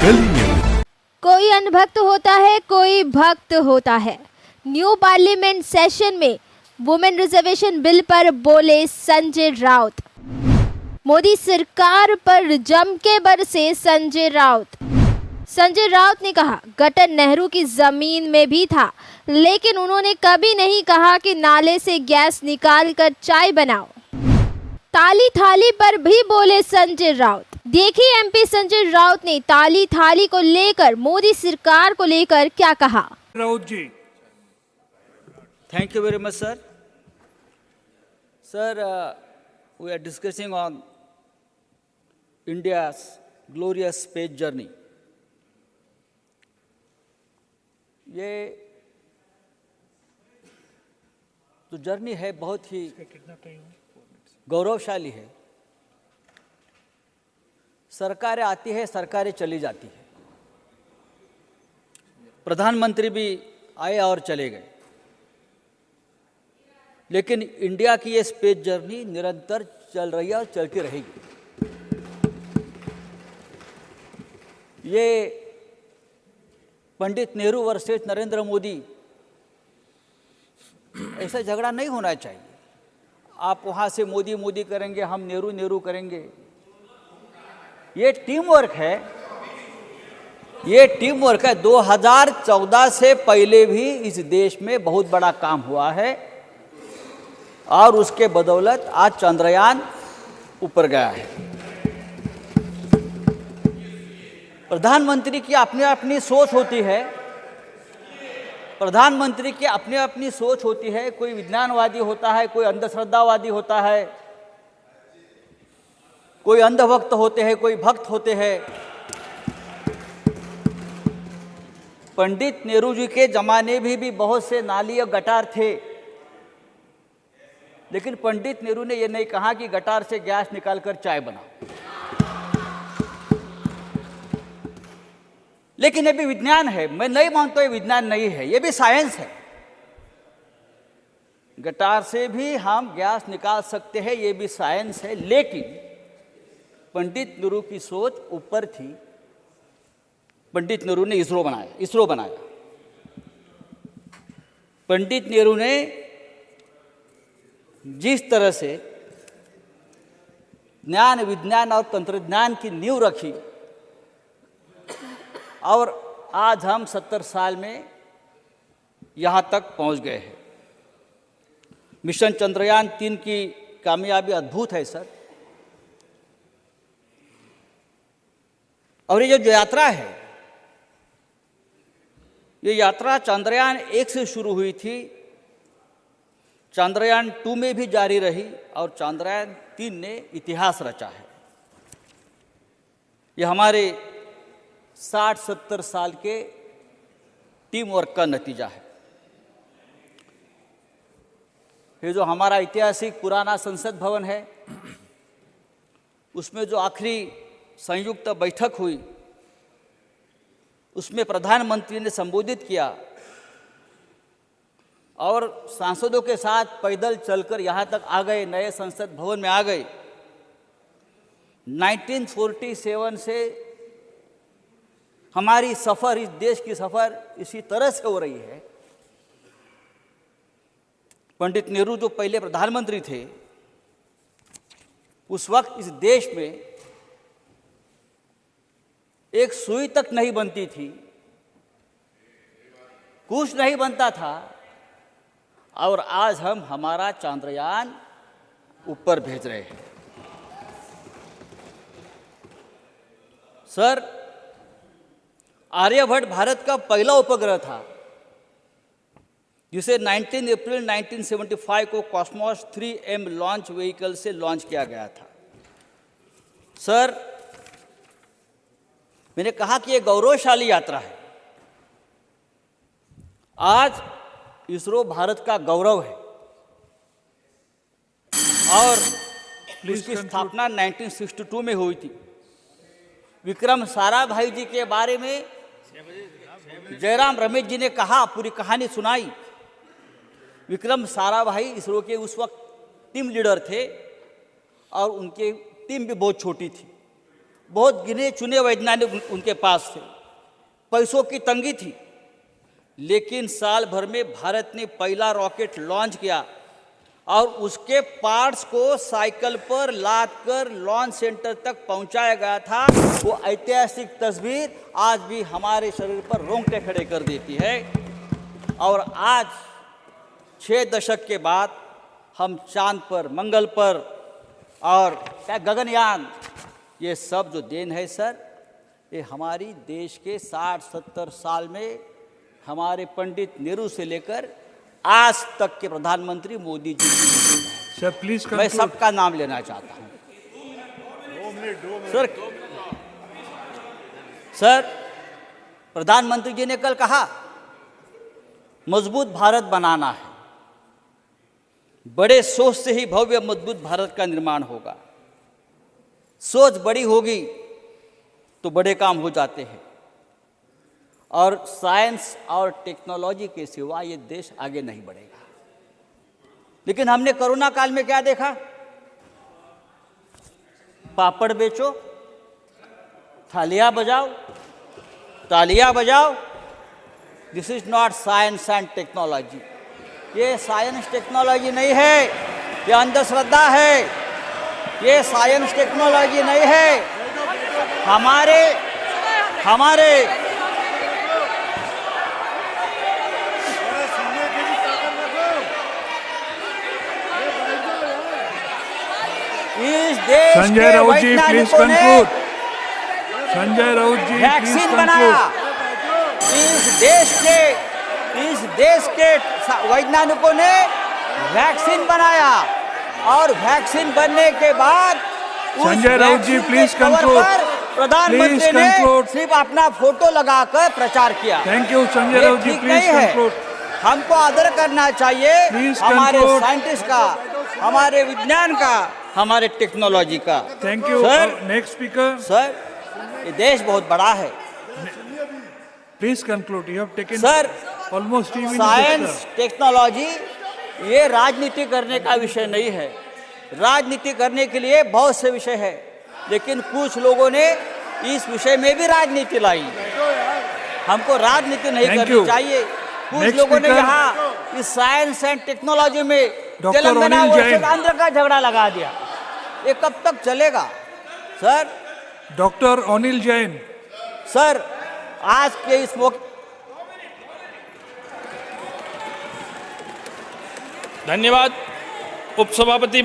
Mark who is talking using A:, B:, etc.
A: Delhi news.
B: कोई अनभक्त होता है, कोई भक्त होता है। न्यू पार्लियामेंट सेशन में वुमेन रिजर्वेशन बिल पर बोले संजय राउत। मोदी सरकार पर जम के बरसे संजय राउत। संजय राउत ने कहा, गटर नेहरू की जमीन में भी था, लेकिन उन्होंने कभी नहीं कहा कि नाले से गैस निकाल कर चाय बनाओ। ताली थाली पर भी बोले संजय राउत। देखिए एमपी संजय राउत ने ताली थाली को लेकर मोदी सरकार को लेकर क्या कहा।
C: राउत जी,
D: Thank you very much, sir. Sir, we are discussing on India's glorious space journey. ये जो जर्नी है बहुत ही गौरवशाली है। सरकारें आती है, सरकारें चली जाती है। प्रधानमंत्री भी आए और चले गए, लेकिन इंडिया की ये स्पेस जर्नी निरंतर चल रही है और चलती रहेगी। ये पंडित नेहरू वर्सेस नरेंद्र मोदी ऐसा झगड़ा नहीं होना चाहिए। आप वहाँ से मोदी मोदी करेंगे, हम नेहरू नेहरू करेंगे। ये टीम वर्क है, ये टीम वर्क है। 2014 से पहले भी इस देश में बहुत बड़ा काम हुआ है और उसके बदौलत आज चंद्रयान ऊपर गया है। प्रधानमंत्री की अपनी अपनी सोच होती है, प्रधानमंत्री की अपनी अपनी सोच होती है। कोई विज्ञानवादी होता है, कोई अंधश्रद्धावादी होता है, कोई अंधभक्त होते हैं, कोई भक्त होते हैं। पंडित नेहरू जी के जमाने में भी बहुत से नाली और गटार थे, लेकिन पंडित नेहरू ने यह नहीं कहा कि गटार से गैस निकालकर चाय बनाओ। लेकिन ये भी विज्ञान है, मैं नहीं मानता ये विज्ञान नहीं है, ये भी साइंस है। गटार से भी हम गैस निकाल सकते हैं, ये भी साइंस है। लेकिन पंडित नेहरू की सोच ऊपर थी। पंडित नेहरू ने इसरो बनाया। पंडित नेहरू ने जिस तरह से ज्ञान, विज्ञान और तंत्रज्ञान की नींव रखी, और आज हम 70 साल में यहाँ तक पहुँच गए हैं। मिशन चंद्रयान 3 की कामयाबी अद्भुत है सर। और ये जो यात्रा है, ये यात्रा चंद्रयान 1 से शुरू हुई थी, चंद्रयान 2 में भी जारी रही और चंद्रयान 3 ने इतिहास रचा है। ये हमारे 60-70 साल के टीम वर्क का नतीजा है। ये जो हमारा ऐतिहासिक पुराना संसद भवन है, उसमें जो आखिरी संयुक्त बैठक हुई, उसमें प्रधानमंत्री ने संबोधित किया और सांसदों के साथ पैदल चलकर यहाँ तक आ गए, नए संसद भवन में आ गए। 1947 से हमारी सफ़र, इस देश की सफ़र इसी तरह से हो रही है। पंडित नेहरू जो पहले प्रधानमंत्री थे, उस वक्त इस देश में एक सुई तक नहीं बनती थी, कुछ नहीं बनता था, और आज हम हमारा चंद्रयान ऊपर भेज रहे हैं। सर, आर्यभट्ट भारत का पहला उपग्रह था, जिसे 19 अप्रैल 1975 को कॉस्मोस 3M लॉन्च व्हीकल से लॉन्च किया गया था। सर, मैंने कहा कि यह गौरवशाली यात्रा है। आज इसरो भारत का गौरव है और इसकी स्थापना 1962 में हुई थी। विक्रम साराभाई जी के बारे में जयराम रमेश जी ने कहा, पूरी कहानी सुनाई। विक्रम साराभाई इसरो के उस वक्त टीम लीडर थे और उनकी टीम भी बहुत छोटी थी। बहुत गिने चुने वैज्ञानिक उनके पास थे, पैसों की तंगी थी, लेकिन साल भर में भारत ने पहला रॉकेट लॉन्च किया और उसके पार्ट्स को साइकिल पर लाद कर लॉन्च सेंटर तक पहुंचाया गया था। वो ऐतिहासिक तस्वीर आज भी हमारे शरीर पर रोंगटे खड़े कर देती है। और आज 6 दशक के बाद हम चांद पर, मंगल पर और क्या गगनयान, ये सब जो देन है सर, ये हमारी देश के 60-70 साल में हमारे पंडित नेहरू से लेकर आज तक के प्रधानमंत्री मोदी जी की।
A: सर प्लीज
D: मैं सबका नाम लेना चाहता हूं। सर प्रधानमंत्री जी ने कल कहा मजबूत भारत बनाना है, बड़े सोच से ही भव्य मजबूत भारत का निर्माण होगा। सोच बड़ी होगी तो बड़े काम हो जाते हैं, और साइंस और टेक्नोलॉजी के सिवा ये देश आगे नहीं बढ़ेगा। लेकिन हमने कोरोना काल में क्या देखा? पापड़ बेचो, तालियां बजाओ, this is not science and technology. ये साइंस टेक्नोलॉजी नहीं है, ये अंधश्रद्धा है। ये साइंस टेक्नोलॉजी नहीं है। हमारे इस देश
A: संजय
D: के
A: राउत जी प्लीज
D: वैज्ञानिकों ने
A: conclude. Sanjay Raut ji please
D: vaccine बनाया।
A: कंक्लूड।
D: इस देश के वैज्ञानिकों ने वैक्सीन बनाया, और वैक्सीन बनने के बाद उस
A: संजय राउत जी,
D: वैक्सीन के
A: प्लीज
D: कवर
A: कंक्लूड।
D: पर प्रधानमंत्री
A: प्लीज
D: ने
A: कंक्लूड।
D: सिर्फ अपना फोटो लगाकर प्रचार किया।
A: थैंक यू संजय
D: ये
A: राउत जी,
D: ठीक
A: प्लीज
D: नहीं है।
A: कंक्लूड।
D: हमको आदर करना चाहिए
A: Please
D: हमारे
A: conclude.
D: साइंटिस्ट का, हमारे विज्ञान का, हमारे टेक्नोलॉजी का।
A: Thank you.
D: Sir
A: next speaker
D: sir ये देश बहुत बड़ा है
A: please conclude. You have taken
D: sir.
A: Almost 3 minutes.
D: Science technology ये राजनीति करने का विषय नहीं है। राजनीति करने के लिए बहुत से विषय है, लेकिन कुछ लोगों ने इस विषय में भी राजनीति लाई। हमको राजनीति नहीं
A: Thank
D: करनी
A: you.
D: चाहिए। कुछ
A: Next
D: लोगों ने
A: speaker.
D: यहाँ इस साइंस एंड टेक्नोलॉजी में
A: Dr.
D: तेलंगाना
A: अनिल
D: वर्सेस
A: जैन.
D: आंध्र का झगड़ा लगा दिया। ये कब तक चलेगा sir?
A: Doctor Anil Jain.
D: Sir आज के इस मौके
C: धन्यवाद उपसभापति